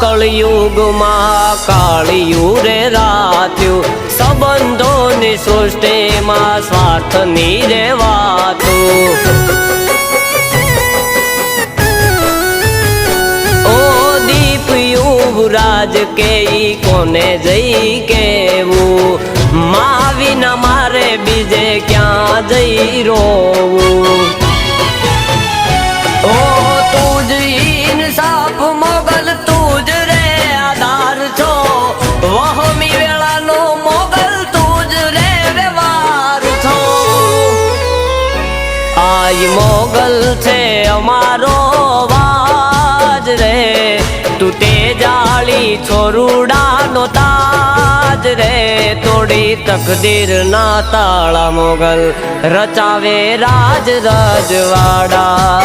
કળિયુગમાં કાળિયું રે રાત્યું, સંબંધોની સૃષ્ટિમાં સ્વાર્થની રે વાતું. ઓ દીપ યુવરાજ કે કોને જઈ કેવું, મા વિના મારે બીજે ક્યાં જઈ રોવું. ઓ તું જ ઇન્સાફ મોગલ, તું જ રે આધાર છો, વહમી વેળાનો મોગલ, તું જ રે વ્યવહાર છો. આય મોગલ છે અમારો વાજ રે, તું તે જાળી છોરુડાનો તાજ રે. તોડી તકદીર ના તાળા મોગલ, રચાવે રાજ રજવાડા.